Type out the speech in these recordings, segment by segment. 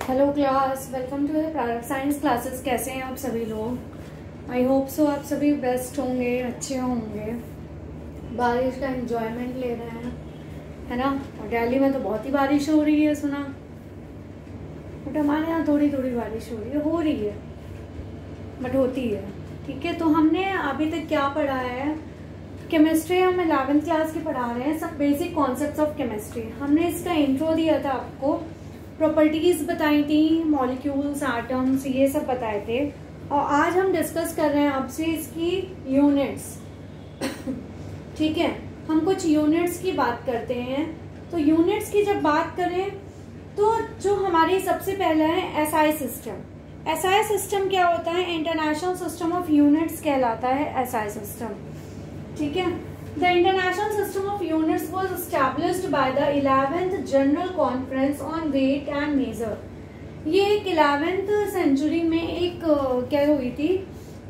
Hello class, welcome to the product science classes. कैसे हैं आप सभी लोग? आई होप सो आप सभी बेस्ट होंगे, अच्छे होंगे, बारिश का एंजॉयमेंट ले रहे हैं, है ना। और दिल्ली में तो बहुत ही बारिश हो रही है, सुना। बट हमारे यहाँ थोड़ी थोड़ी बारिश हो रही है बट होती है। ठीक है, तो हमने अभी तक क्या पढ़ा है? केमिस्ट्री हम 11th क्लास की पढ़ा रहे हैं, सब बेसिक कॉन्सेप्ट्स ऑफ केमिस्ट्री। हमने इसका इंट्रो दिया था आपको, प्रॉपर्टीज बताई थी, मॉलिक्यूल्स, एटम्स, ये सब बताए थे। और आज हम डिस्कस कर रहे हैं आपसे इसकी यूनिट्स। ठीक है, हम कुछ यूनिट्स की बात करते हैं। तो यूनिट्स की जब बात करें तो जो हमारी सबसे पहला है एसआई सिस्टम। एसआई सिस्टम क्या होता है? इंटरनेशनल सिस्टम ऑफ यूनिट्स कहलाता है एसआई सिस्टम। ठीक है, The International System of Units was established by the 11th General Conference on Weight and Measure। ये एक 11th सेंचुरी में एक क्या हुई थी?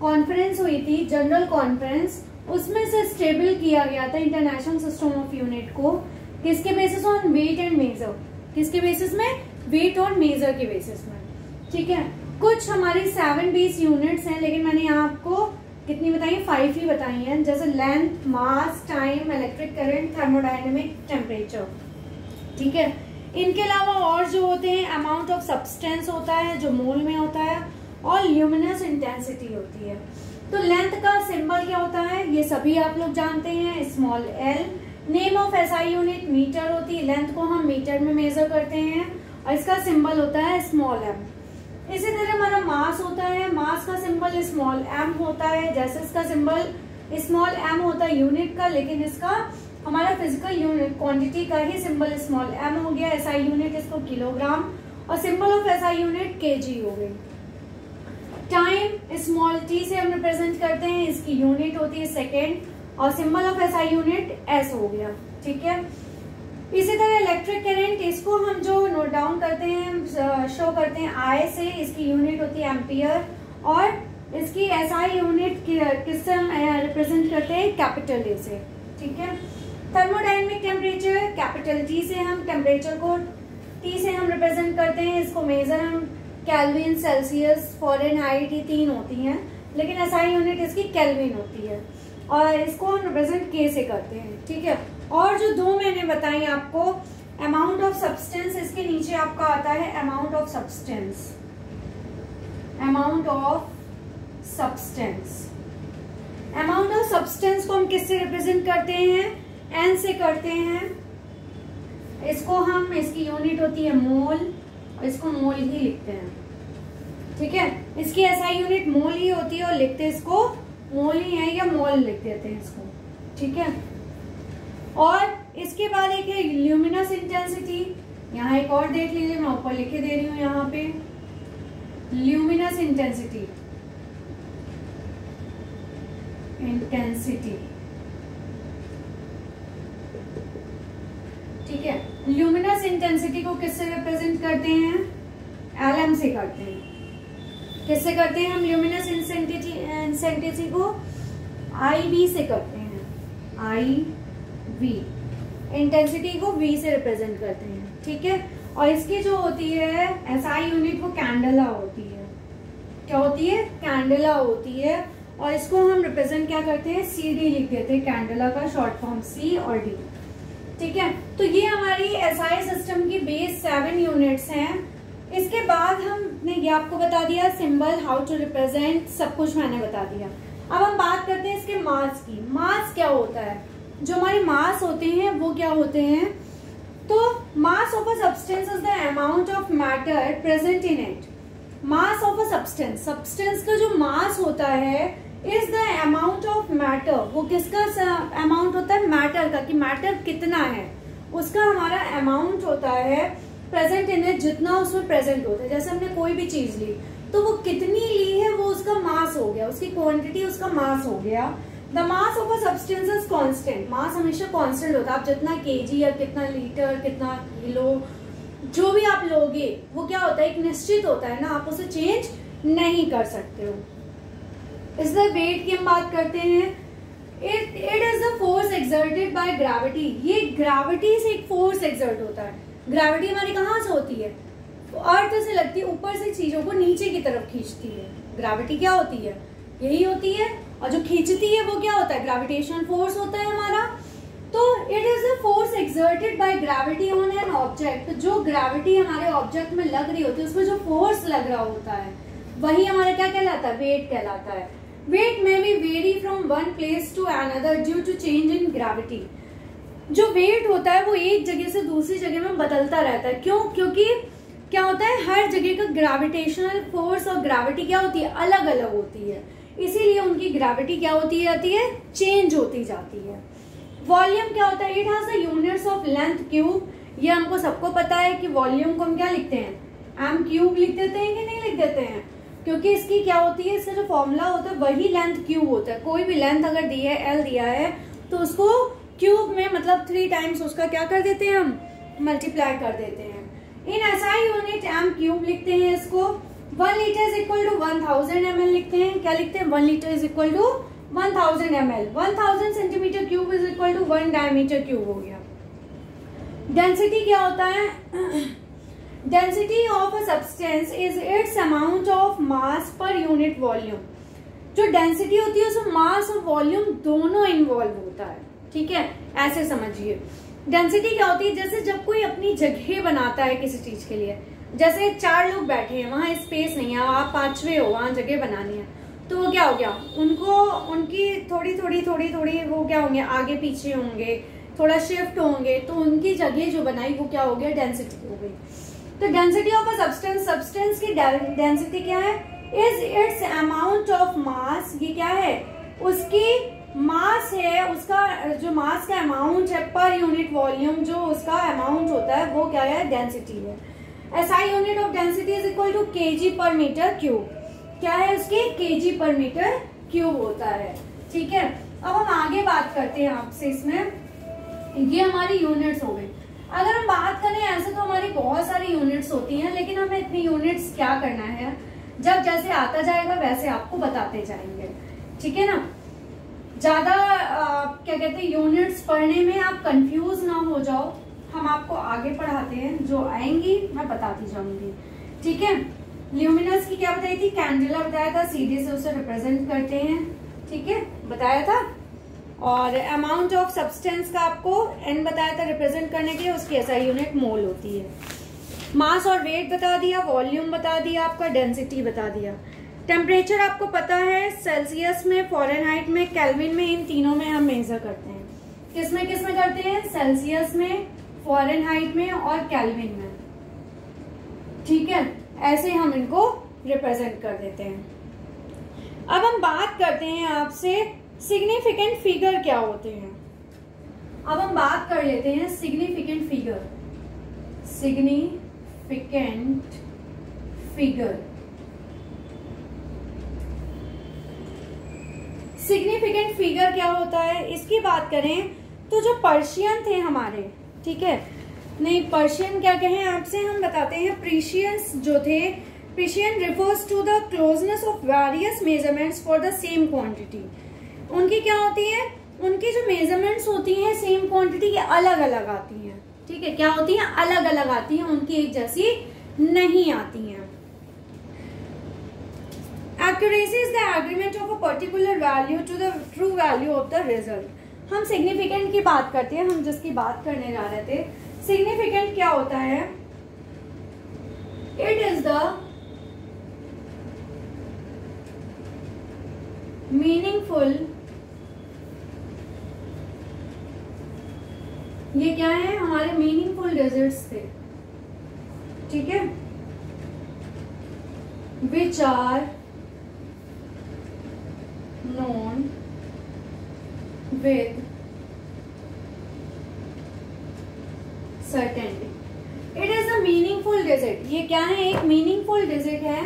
कॉन्फ्रेंस हुई थी, जनरल कॉन्फ्रेंस। उसमें से स्टेबल किया गया था इंटरनेशनल सिस्टम ऑफ यूनिट को। किसके basis? On weight and measure. किसके बेसिस में? वेट और मेजर के बेसिस में। ठीक है, कुछ हमारी 7 बेस यूनिट्स हैं, लेकिन मैंने यहाँ आपको कितनी बताई है? 5 ही बताई हैं, जैसे length, mass, time, electric current, thermodynamic, temperature. ठीक है, इनके अलावा और जो होते हैं, अमाउंट ऑफ सब्सटेंस होता है जो मोल में होता है, और ल्यूमिनस इंटेंसिटी होती है। तो लेंथ का सिंबल क्या होता है? ये सभी आप लोग जानते हैं, small L. Name of SI unit metre होती है, लेंथ को हम मीटर में मेजर करते हैं, और इसका सिंबल होता है स्मॉल एम। इसी तरह हमारा मास होता है, मास का सिंबल स्मॉल एम होता है, जैसे इसका सिंबल स्मॉल एम होता है यूनिट का, लेकिन इसका हमारा फिजिकल यूनिट क्वांटिटी का ही सिंबल स्मॉल एम हो गया। एसआई यूनिट इसको किलोग्राम, और symbol of SI unit KG हो गई। टाइम स्मॉल टी से हम रिप्रेजेंट करते हैं, इसकी यूनिट होती है सेकेंड, और symbol of SI unit S हो गया। ठीक है, इसी तरह इलेक्ट्रिक करंट, इसको हम जो नोट डाउन करते हैं, शो करते हैं आई से, इसकी यूनिट होती है एम्पियर, और इसकी एसआई यूनिट किससे हम रिप्रेजेंट करते हैं? कैपिटल ए से। ठीक है, थर्मोडायनेमिक टेम्परेचर, कैपिटल टी से हम टेम्परेचर को टी से हम रिप्रेजेंट करते हैं, इसको मेजर हम केल्विन, सेल्सियस, फ़ारेनहाइट, ये 3 होती हैं, लेकिन एसआई यूनिट इसकी केल्विन होती है, और इसको हम रिप्रेजेंट के से करते हैं। ठीक है, और जो 2 मैंने बताई आपको, अमाउंट ऑफ सब्सटेंस, इसके नीचे आपका आता है amount of substance. Amount of substance, amount of substance को हम किससे रिप्रेजेंट करते हैं? एन से करते हैं। इसको हम, इसकी यूनिट होती है मोल, और इसको मोल ही लिखते हैं। ठीक है, इसकी एसआई यूनिट मोल ही होती है, और लिखते इसको मोल ही है, या मोल लिख देते हैं इसको। ठीक है, और इसके बाद एक है ल्यूमिनस इंटेंसिटी। यहाँ एक और देख लीजिए, मैं ऊपर लिख के दे रही हूँ यहाँ पे, ल्यूमिनस इंटेंसिटी। ठीक है, ल्यूमिनस इंटेंसिटी को किससे रिप्रेजेंट करते हैं? एलएम से करते हैं। किससे करते हैं हम ल्यूमिनस इंटेंसिटी को? आईवी से करते हैं। आई V, इंटेंसिटी को V से रिप्रेजेंट करते हैं। ठीक है, और इसकी जो होती है एसआई यूनिट, वो कैंडेला होती है। क्या होती है? कैंडेला होती है, और इसको हम रिप्रेजेंट क्या करते हैं? CD लिख देते हैं, कैंडेला का शॉर्ट फॉर्म C और D। ठीक है, तो ये हमारी एसआई सिस्टम की बेस 7 यूनिट्स हैं। इसके बाद हमने ये आपको बता दिया सिंबल, हाउ टू रिप्रेजेंट, सब कुछ मैंने बता दिया। अब हम बात करते हैं इसके मास की। मास क्या होता है? जो हमारे मास होते हैं वो क्या होते हैं? तो मास of a substance is the amount of matter present in it. Mass of a substance, substance का जो मास होता है is the amount of matter. वो किसका अमाउंट होता है? मैटर का, कि मैटर कितना है, उसका हमारा अमाउंट होता है प्रेजेंट इन इट, जितना उसमें प्रेजेंट होता है। जैसे हमने कोई भी चीज ली, तो वो कितनी ली है, वो उसका मास हो गया, उसकी क्वांटिटी उसका मास हो गया। The mass of a substance is constant. Mass हमेशा कांस्टेंट होता है। आप जितना केजी या कितना लीटर, कितना किलो, जो भी आप लोगे, वो क्या होता है? एक निश्चित होता है ना, आप उसे चेंज नहीं कर सकते हो। इस वेट की हम बात करते हैं। It is the force exerted by gravity. ये ग्रेविटी से एक फोर्स एक्सर्ट होता है। ग्रेविटी हमारी कहाँ से होती है? अर्थ से लगती है, ऊपर से चीजों को नीचे की तरफ खींचती है। ग्रेविटी क्या होती है? यही होती है। और जो खींचती है वो क्या होता है? ग्रेविटेशनल फोर्स होता है हमारा। तो it is the force exerted by gravity on an object. जो ग्रेविटी हमारे ऑब्जेक्ट में लग रही होती है, उसमें जो फोर्स लग रहा होता है, वही हमारा क्या कहलाता है? वेट कहलाता है। वेट में भी vary from one place to another due to change in gravity. जो वेट होता है वो एक जगह से दूसरी जगह में बदलता रहता है। क्यों? क्योंकि क्या होता है, हर जगह का ग्रेविटेशनल फोर्स और ग्रेविटी क्या होती है? अलग अलग होती है। इसीलिए उनकी ग्रेविटी क्या होती जाती है? चेंज होती जाती है। वॉल्यूम क्या होता है? It has the units of length cube. ये हमको सबको पता है कि वॉल्यूम को हम क्या लिखते हैं? एम क्यूब लिख देते हैं कि नहीं लिख देते हैं? क्योंकि इसकी क्या होती है, इसका जो फॉर्मूला होता है वही लेंथ क्यूब होता है। कोई भी लेंथ अगर दी है, एल दिया है, तो उसको क्यूब में मतलब 3 टाइम्स उसका क्या कर देते हैं? हम मल्टीप्लाई कर देते हैं। In SI unit M cube लिखते हैं इसको। 1 litre is equal to 1000 ml लिखते हैं। क्या लिखते हैं? 1 litre is equal to 1000 ml। 1000 centimetre cube is equal to 1 diameter cube हो गया। डेंसिटी क्या होता है? Density of a substance is its amount of mass per unit volume. जो डेंसिटी होती है उसमें मास और वॉल्यूम दोनों इन्वॉल्व होता है। ठीक है, ऐसे समझिए। डेंसिटी क्या होती है? जैसे जब कोई अपनी जगह बनाता है किसी चीज के लिए, जैसे 4 लोग बैठे हैं, वहां स्पेस नहीं है, आप 5वें हो, वहां जगह बनानी है, तो वो क्या हो गया? उनको उनकी थोड़ी वो क्या होंगे? आगे पीछे होंगे, थोड़ा शिफ्ट होंगे, तो उनकी जगह जो बनाई वो क्या हो गया? डेंसिटी हो गई। तो डेंसिटी ऑफ अ सब्सटेंस की डेंसिटी क्या है? इज इट्स अमाउंट ऑफ मास। ये क्या है? उसकी मास है, उसका जो मास का अमाउंट है पर यूनिट वॉल्यूम, जो उसका अमाउंट होता है वो क्या है? डेंसिटी है। SI unit of density is equal to KG per metre cube. क्या है उसके? केजी पर मीटर क्यूब होता है। ठीक है, अब हम आगे बात करते हैं आपसे इसमें। ये हमारी यूनिट्स हो गई। अगर हम बात करें ऐसे तो हमारी बहुत सारी यूनिट्स होती हैं, लेकिन हमें इतनी यूनिट्स क्या करना है, जब जैसे आता जाएगा वैसे आपको बताते जाएंगे। ठीक है ना? ज्यादा क्या कहते हैं, यूनिट्स पढ़ने में आप कंफ्यूज ना हो जाओ। हम आपको आगे पढ़ाते हैं, जो आएंगी मैं बताती जाऊंगी। ठीक है, ल्यूमिनस की क्या बताई थी? कैंडेला बताया था, सीधे से उसे रिप्रेजेंट करते हैं। ठीक है, बताया था। और अमाउंट ऑफ सब्सटेंस का आपको एन बताया था रिप्रेजेंट करने के लिए, उसकी एसआई यूनिट मोल होती है। मास और वेट बता दिया, वॉल्यूम बता दिया, आपका डेंसिटी बता दिया। टेम्परेचर आपको पता है, सेल्सियस में, फ़ारेनहाइट में, केल्विन में, इन तीनों में हम मेजर करते हैं। किसमें किसमें करते हैं? सेल्सियस में, फ़ारेनहाइट में और केल्विन में। ठीक है, ऐसे हम इनको रिप्रेजेंट कर देते हैं। अब हम बात करते हैं आपसे सिग्निफिकेंट फिगर क्या होते हैं। अब हम बात कर लेते हैं significant figure. Significant figure, significant figure क्या होता है, इसकी बात करें तो जो पर्शियन थे हमारे, ठीक है, नहीं पर्शियन क्या कहें आपसे, हम बताते हैं प्रीशियस जो थे। Precision refers to the closeness of various measurements for the same quantity. उनकी क्या होती है? उनकी जो मेजरमेंट्स होती हैं सेम क्वांटिटी के अलग अलग आती हैं। ठीक है, क्या होती हैं? अलग अलग आती हैं, उनकी एक जैसी नहीं आती हैं। Accuracy is the agreement of a particular value to the true value of the result। हम सिग्निफिकेंट की बात करते हैं, हम जिसकी बात करने जा रहे थे। सिग्निफिकेंट क्या होता है? इट इज द मीनिंगफुल, ये क्या है? हमारे मीनिंगफुल डिजिट्स थे। ठीक है, which are known with certainty। It is a meaningful digit। ये क्या है? एक meaningful digit है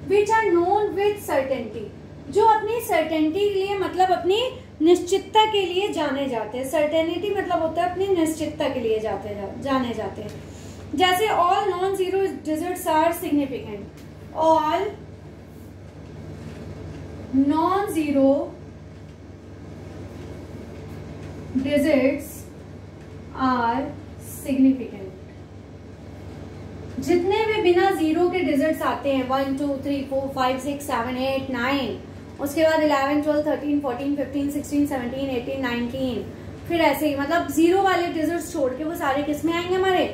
which are known with certainty, जो अपनी certainty के लिए मतलब अपनी निश्चितता के लिए जाने जाते हैं। certainty मतलब होता है अपनी निश्चितता के लिए जाने जाते हैं। जैसे all non-zero digits are significant। all non-zero digits are significant। जितने भी बिना जीरो के डिजिट्स आते हैं 1 2 3 4 5 6 7 8 9, उसके बाद 11 12 13 14 15 16 17 18 19, फिर ऐसे ही मतलब जीरो वाले डिजिट्स छोड़ के वो सारे किस में आएंगे, हमारे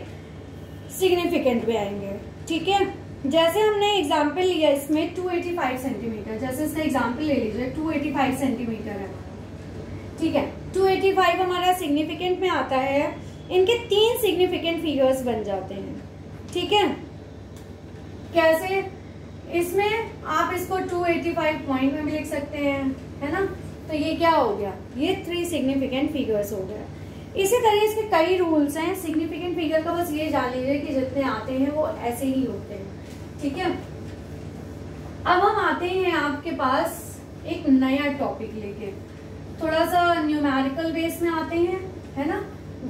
सिग्निफिकेंट में आएंगे। ठीक है, जैसे हमने एग्जाम्पल लिया इसमें 285 सेंटीमीटर, जैसे इसका एग्जाम्पल ले लीजिए 285 सेंटीमीटर है। ठीक है, 285 हमारा सिग्निफिकेंट में आता है, इनके 3 सिग्निफिकेंट फिगर्स बन जाते हैं। ठीक है, कैसे, इसमें आप इसको 285 पॉइंट में भी लिख सकते हैं, है ना, तो ये क्या हो गया, ये 3 सिग्निफिकेंट फिगर्स हो गया। इसी तरह इसके कई रूल्स हैं, सिग्निफिकेंट फिगर का बस ये जान लीजिए कि जितने आते हैं वो ऐसे ही होते हैं। ठीक है, अब हम आते हैं आपके पास एक नया टॉपिक लेके, थोड़ा सा न्यूमेरिकल बेस में आते हैं, है ना।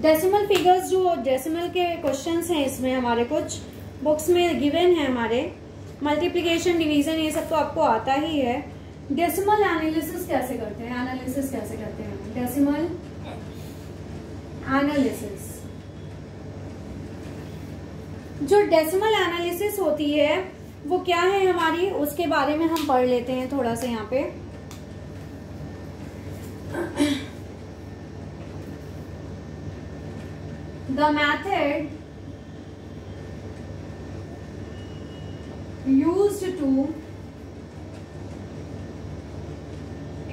डेसिमल फिगर्स, जो डेसिमल के क्वेश्चंस हैं इसमें हमारे कुछ बुक्स में गिवन है, हमारे मल्टीप्लिकेशन, डिवीजन, ये सब तो आपको आता ही है। डेसिमल एनालिसिस कैसे करते हैं, एनालिसिस कैसे करते हैं, डेसिमल एनालिसिस। जो डेसिमल एनालिसिस होती है वो क्या है हमारी, उसके बारे में हम पढ़ लेते हैं थोड़ा सा यहाँ पे। The method used to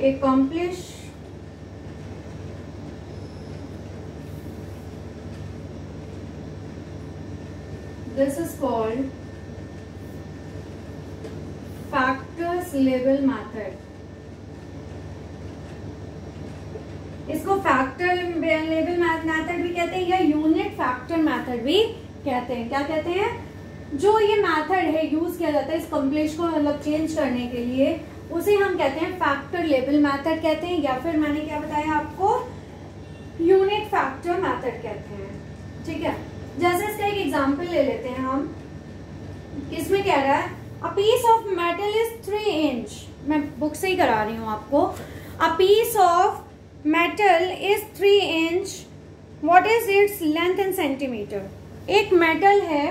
accomplish this is called factors label method। इसको फैक्टर लेवल मेथड भी कहते हैं या यूनिट फैक्टर मेथड भी कहते हैं। क्या कहते हैं, जो ये मेथड है यूज किया जाता है इस कॉम्प्लेक्स को मतलब चेंज करने के लिए, उसे हम कहते हैं फैक्टर लेवल मेथड कहते हैं, या फिर मैंने क्या बताया आपको, यूनिट फैक्टर मेथड कहते हैं। ठीक है, जैसे इसका एक एग्जांपल ले लेते हैं हम, इसमें कह रहा है a piece of metal is 3 inch, मैं बुक से ही करा रही हूँ आपको। A piece of metal is 3 inch, what is its length in centimetre. एक मेटल है,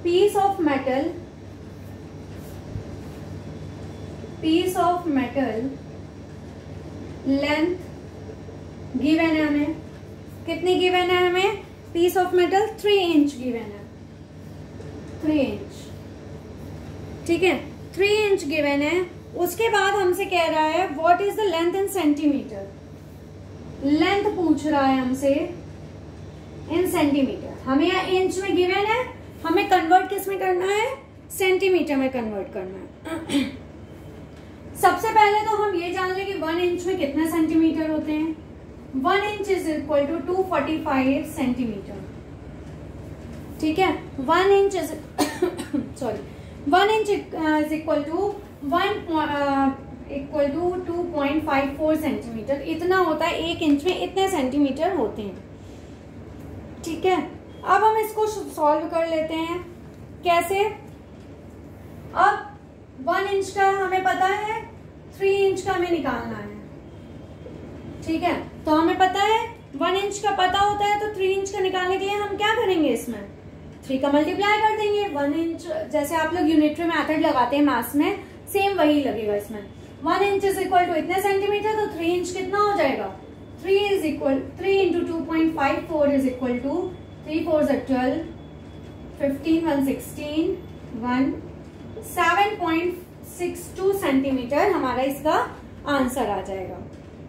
piece of metal, piece of metal, length given है हमें, कितनी गिवन है हमें, piece of metal 3 inch given है, 3 इंच। ठीक है, 3 इंच गिवन है। उसके बाद हमसे कह रहा है what is the length in centimetre, length पूछ रहा है हमसे इन सेंटीमीटर। हमें यहाँ इंच में गिवन है, हमें कन्वर्ट किस में करना है, सेंटीमीटर में कन्वर्ट करना है। सबसे पहले तो हम ये जान लें कि 1 इंच में कितने सेंटीमीटर होते हैं। 1 inch is equal to 245 centimetre. ठीक है, 1 inch is sorry 1 inch is equal to 2.54 centimetre, इतना होता है। 1 इंच में इतने सेंटीमीटर होते हैं। ठीक है, अब हम इसको सॉल्व कर लेते हैं। कैसे, अब 1 इंच का हमें पता है, 3 इंच का हमें निकालना है। ठीक है, तो हमें पता है 1 इंच का पता होता है, तो 3 इंच का निकालने के लिए हम क्या करेंगे, इसमें 3 का मल्टीप्लाई कर देंगे। 1 इंच जैसे आप लोग यूनिटरी मेथड लगाते हैं मैथ्स में, सेम वही लगेगा इसमें। 1 इंच इज इक्वल टू इतने सेंटीमीटर, तो 3 इंच कितना हो जाएगा, 3 into 2.54 is equal to 3 4 12, 15 1 16, 7.62 centimetre हमारा इसका आंसर आ जाएगा।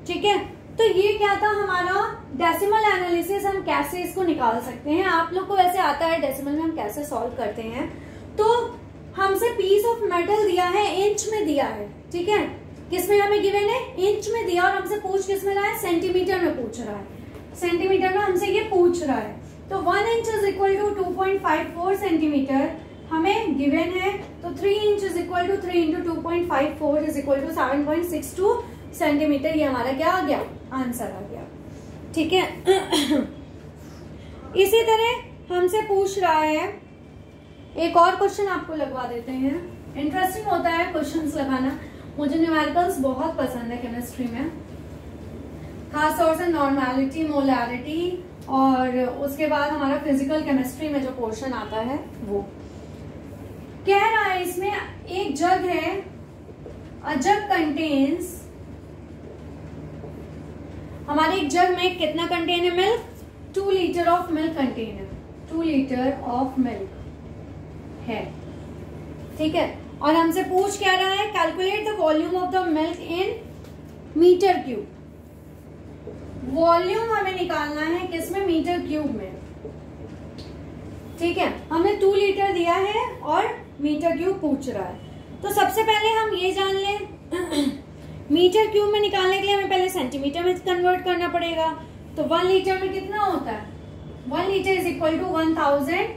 ठीक है, तो ये क्या था हमारा डेसिमल एनालिसिस, हम कैसे इसको निकाल सकते हैं। आप लोग को वैसे आता है डेसिमल में हम कैसे सॉल्व करते हैं। तो हमसे पीस ऑफ मेटल दिया है, इंच में दिया है। ठीक है, किसमें हमें गिवन है, इंच में दिया, और हमसे पूछ किसमें रहा है, सेंटीमीटर में पूछ रहा है। सेंटीमीटर में हमसे ये पूछ रहा है, तो 1 inch is equal to 2.54 centimetre हमें गिवन है। तो 3 inch is equal to 3 into 2.54 is equal to 7.62 centimetre. ये हमारा क्या आ गया, आंसर आ गया। ठीक है, इसी तरह हमसे पूछ रहा है, एक और क्वेश्चन आपको लगवा देते हैं। इंटरेस्टिंग होता है क्वेश्चंस लगाना, मुझे न्यूमेरिकल्स बहुत पसंद है केमिस्ट्री में, खास तौर से नॉर्मेलिटी, मोलैरिटी और उसके बाद हमारा फिजिकल केमिस्ट्री में जो पोर्शन आता है वो कह रहा है। इसमें एक जग है, अ जग कंटेन्स, हमारे एक जग में कितना कंटेन है milk, 2 litre of milk contain है, 2 लीटर ऑफ मिल्क है, ठीक है। और हमसे पूछ क्या रहा है, calculate the volume of the milk in metre cube. Volume हमें निकालना है किसमें, मीटर क्यूब में, ठीक है। हमें 2 लीटर दिया है और मीटर क्यूब पूछ रहा है। तो सबसे पहले हम ये जान लें मीटर क्यूब में निकालने के लिए हमें पहले सेंटीमीटर में कन्वर्ट करना पड़ेगा। तो 1 लीटर में कितना होता है, 1 litre is equal to 1000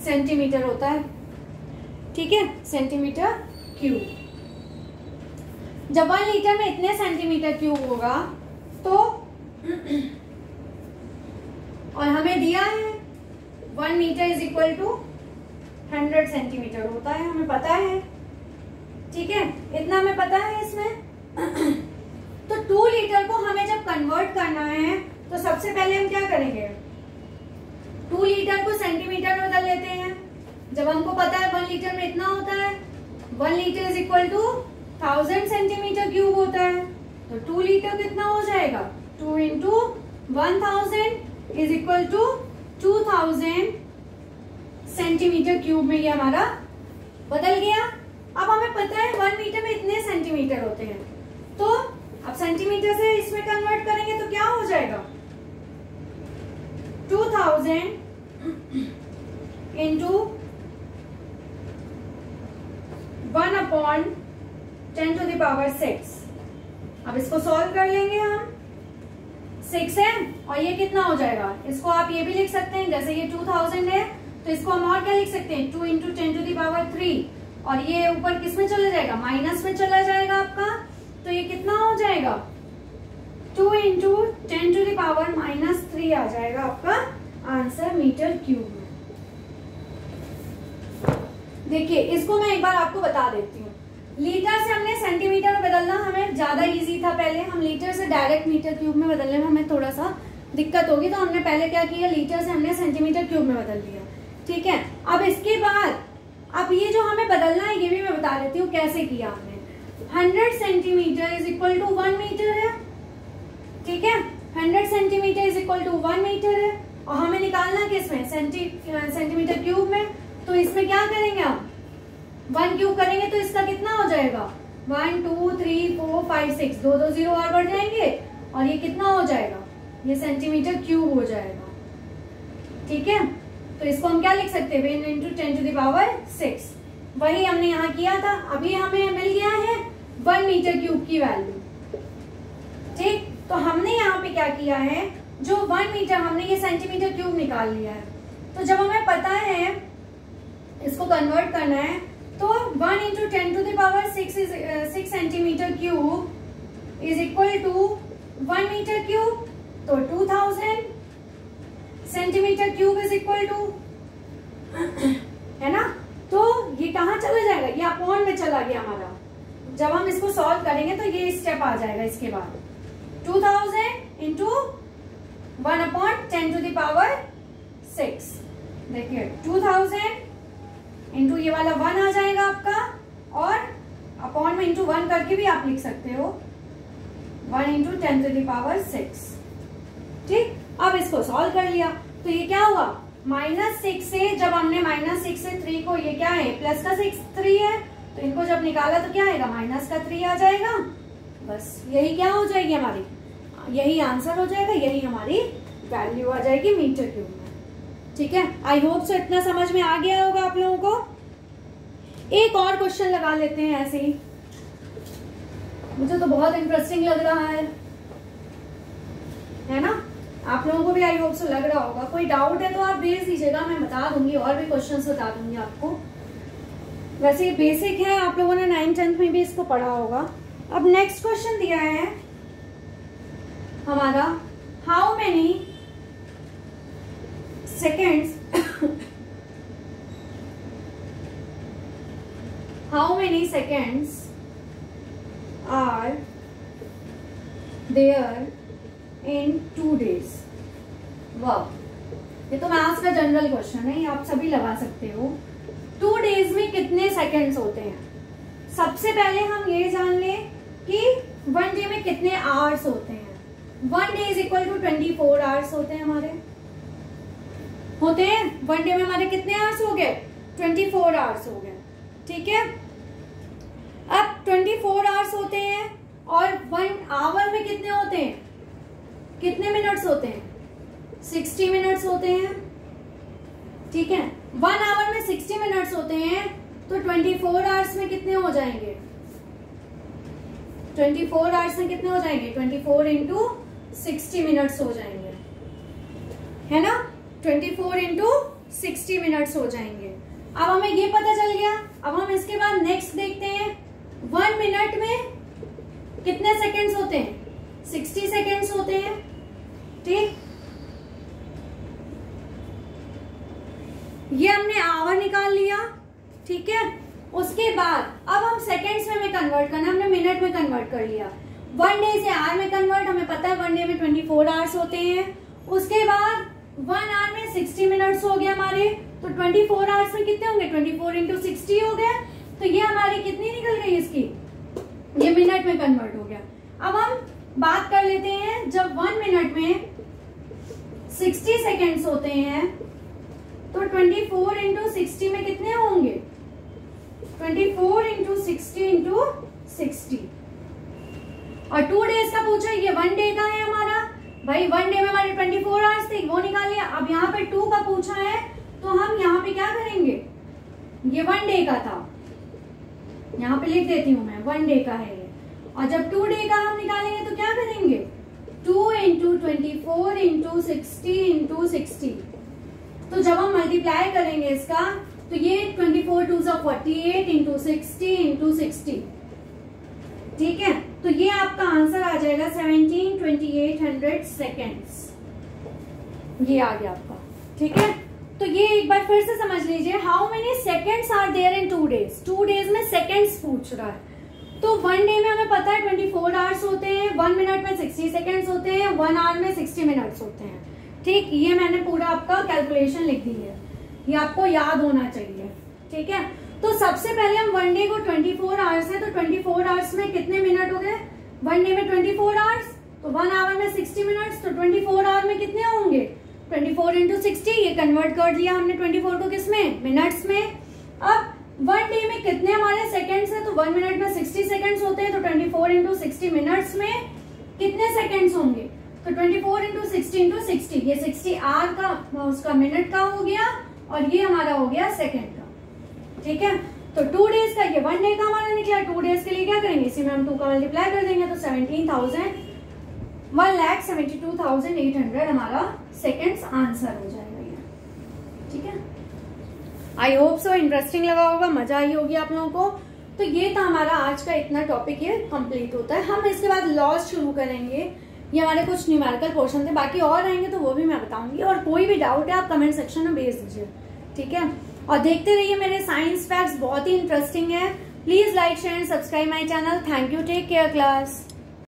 centimetre होता है, ठीक है, सेंटीमीटर क्यूब। जब 1 लीटर में इतने सेंटीमीटर क्यूब होगा तो और हमें दिया है 1 metre is equal to 100 centimetre होता है, हमें पता है, ठीक है, इतना हमें पता है इसमें। तो 2 लीटर को हमें जब कन्वर्ट करना है तो सबसे पहले हम क्या करेंगे, 2 लीटर को सेंटीमीटर में बदल लेते हैं। जब हमको पता है 1 लीटर में इतना होता है, 1 litre is equal to 1000 centimetre cube होता है। तो 2 लीटर कितना हो जाएगा, 2 into 1000 is equal to 2000 centimetre cube में ये हमारा बदल गया। अब हमें पता है 1 मीटर में इतने सेंटीमीटर होते हैं, तो अब सेंटीमीटर से इसमें कन्वर्ट करेंगे तो क्या हो जाएगा, 2000 इंटू 1/10⁶। अब इसको सॉल्व कर लेंगे हम, 6 है और ये कितना हो जाएगा, इसको आप ये भी लिख सकते हैं, जैसे ये 2000 है तो इसको हम और क्या लिख सकते हैं, 2 इंटू 10⁻3, और ये ऊपर किस में चला जाएगा, माइनस में चला जाएगा आपका। तो ये कितना हो जाएगा, 2 इंटू 10⁻³ आ जाएगा आपका आंसर मीटर क्यूब में। देखिए इसको मैं एक बार आपको बता देती हूँ। लीटर से हमने सेंटीमीटर में बदलना हमें ज्यादा इजी था, पहले हम लीटर से डायरेक्ट मीटर क्यूब में बदलने में हमें थोड़ा सा दिक्कत होगी, तो हमने पहले क्या किया, लीटर से हमने सेंटीमीटर क्यूब में बदल दिया, ठीक है। अब इसके बाद अब ये जो हमें बदलना है ये भी मैं बता देती हूँ कैसे किया हमने। 100 centimetre is equal to 1 metre है, ठीक है, 100 centimetre is equal to 1 metre है, और हमें निकालना किसमें, सेंटीमीटर क्यूब में। तो इसमें क्या करेंगे हम, 1 क्यूब करेंगे तो इसका कितना हो जाएगा, 1 2 3 4 5 6, 2 2 0 और बढ़ जाएंगे, और ये कितना हो जाएगा, ये सेंटीमीटर क्यूब हो जाएगा, ठीक है। तो इसको हम क्या लिख सकते हैं, 1 इंटू 10⁶। वही हमने यहाँ किया था, अभी हमें मिल गया है 1 मीटर क्यूब की वैल्यू, ठीक। तो हमने यहाँ पे क्या किया है, जो 1 मीटर हमने ये सेंटीमीटर क्यूब निकाल लिया है। तो जब हमें पता है इसको कन्वर्ट करना है, तो 1 into 10⁶ centimetre cube is equal to 1 metre cube, तो 2000 centimetre cube is equal to, है ना। तो ये कहाँ चला जाएगा, ये अपॉन में चला गया हमारा। जब हम इसको सॉल्व करेंगे तो ये स्टेप आ जाएगा इसके बाद, 2000 इंटू 1/10⁶। देखिए 2000 इंटू ये वाला 1 आ जाएगा आपका, और अपॉन में इंटू 1 करके भी आप लिख सकते हो, 1 इंटू 10⁶, ठीक। अब इसको सॉल्व कर लिया तो ये क्या हुआ, -6 से, जब हमने -6 से 3 को, ये क्या है प्लस का 6 3 है, तो इनको जब निकाला तो क्या आएगा, -3 आ जाएगा। बस यही क्या हो जाएगी हमारी, यही आंसर हो जाएगा, यही हमारी वैल्यू आ जाएगी मीटर क्यूब में, ठीक है। आई होप सो इतना समझ में आ गया होगा आप लोगों को। एक और क्वेश्चन लगा लेते हैं ऐसे ही, मुझे तो बहुत इंटरेस्टिंग लग रहा है ना, आप लोगों को भी आई होप सो लग रहा होगा। कोई डाउट है तो आप भेज दीजिएगा, मैं बता दूंगी, और भी क्वेश्चंस बता दूंगी आपको। वैसे ये बेसिक है, आप लोगों ने 9th 10th में भी इसको पढ़ा होगा। अब नेक्स्ट क्वेश्चन दिया है हमारा, how many seconds are there in 2 days, वाह, ये तो मैथ्स का जनरल क्वेश्चन है, ये आप सभी लगा सकते हो। 2 डेज में कितने सेकंड्स होते हैं? सबसे पहले हम ये जान लें कि 1 डे में कितने आवर्स होते हैं। 1 day is equal to 24 hours होते हैं हमारे, होते हैं। 1 डे में हमारे कितने आवर्स हो गए? 24 आवर्स हो गए, ठीक है। अब 24 आवर्स होते हैं और 1 आवर में कितने होते हैं, कितने मिनट्स होते हैं? 60 मिनट्स होते हैं, ठीक है। 1 आवर में 60 मिनट्स होते हैं, तो 24 आवर्स में कितने हो जाएंगे? 24 आवर्स में कितने हो जाएंगे? 24 इंटू 60 मिनट्स हो जाएंगे, है ना। 24 इंटू 60 मिनट्स हो जाएंगे। अब हमें ये पता चल गया। अब हम इसके बाद नेक्स्ट देखते हैं, 1 मिनट में कितने सेकेंड्स होते हैं? 60 सेकेंड्स होते हैं, ठीक। ये हमने आवर निकाल लिया, ठीक है। उसके बाद अब हम सेकेंड्स में कन्वर्ट करना, हमने मिनट में कन्वर्ट कर लिया। 1 डे से आवर में कन्वर्ट, हमें पता है 1 डे में 24 आवर्स होते हैं। उसके बाद 1 आवर में 60 मिनट्स हो गया हमारे, तो 24 आवर्स में कितने होंगे? 24 इंटू 60 हो गया। तो ये हमारी कितनी निकल गई इसकी, ये मिनट में कन्वर्ट हो गया। अब हम बात कर लेते हैं, जब 1 मिनट में 60 सेकेंड्स होते हैं तो 24 इंटू 60 में कितने होंगे? 24 इंटू 60 इंटू 60। और 2 डेज का पूछा, ये 1 डे का है हमारा भाई। 1 डे में हमारे 24 आवर्स थे, वो निकाल लिया। अब यहाँ पे 2 का पूछा है, तो हम यहाँ पे क्या करेंगे? ये 1 डे का था, यहाँ पे लिख देती हूँ मैं, 1 डे का है ये। और जब 2 डे का हम निकालेंगे तो क्या करेंगे? 2 इंटू 24 इंटू 60 इंटू 60। तो जब हम मल्टीप्लाई करेंगे इसका, तो ये 24 2 48 इंटू 60 इंटू 60, ठीक है। तो ये आपका आंसर आ जाएगा 17,2800 सेकेंड्स, ये आ गया आपका, ठीक है। तो ये एक बार फिर से समझ लीजिए, how many seconds are there in 2 days. 2 days में सेकेंड्स पूछ रहा है। तो 1 डे में हमें पता है 24 आवर्स होते हैं, 1 मिनट में 60 सेकेंड्स होते हैं, 1 आवर में 60 मिनट्स होते हैं, ठीक। ये मैंने पूरा आपका कैलकुलेशन लिख दी है, ये आपको याद होना चाहिए, ठीक है। तो सबसे पहले हम 1 डे को 24 आवर्स है, तो 24 आवर्स में कितने मिनट हो गए? 1 डे में 24 आवर्स, तो 1 आवर में 60 मिनट्स, तो 24 आवर में कितने होंगे? 24 इंटू 60। ये कन्वर्ट कर दिया हमने 24 को किसमें? मिनट्स में। अब 1 डे में कितने हमारे सेकेंड्स है? तो 1 मिनट में 60 सेकेंड्स होते हैं, तो 24 इंटू 60 मिनट्स में कितने सेकेंड्स होंगे? तो 24 इंटू 60 इंटू 60, ये 60 आवर का उसका मिनट का हो गया, और ये हमारा हो गया सेकेंड का, ठीक है। तो 2 डेज का, ये 1 डे का हमारा निकला। 2 डेज के लिए क्या करेंगे? इसी में हम 2 का मल्टीप्लाई कर देंगे, तो 1,72,800 हमारा सेकेंड्स आंसर हो जाएगा ये, ठीक है। आई होप सो इंटरेस्टिंग लगा होगा, मजा आई होगी आप लोगों को। तो ये था हमारा आज का इतना टॉपिक, ये कंप्लीट होता है। हम इसके बाद लॉस शुरू करेंगे। ये हमारे कुछ न्यूमेरिकल पोर्शन थे, बाकी और आएंगे तो वो भी मैं बताऊंगी। और कोई भी डाउट है आप कमेंट सेक्शन में भेज दीजिए, ठीक है। और देखते रहिए मेरे साइंस फैक्ट्स, बहुत ही इंटरेस्टिंग है। Please like share and subscribe my channel. Thank you, take care class.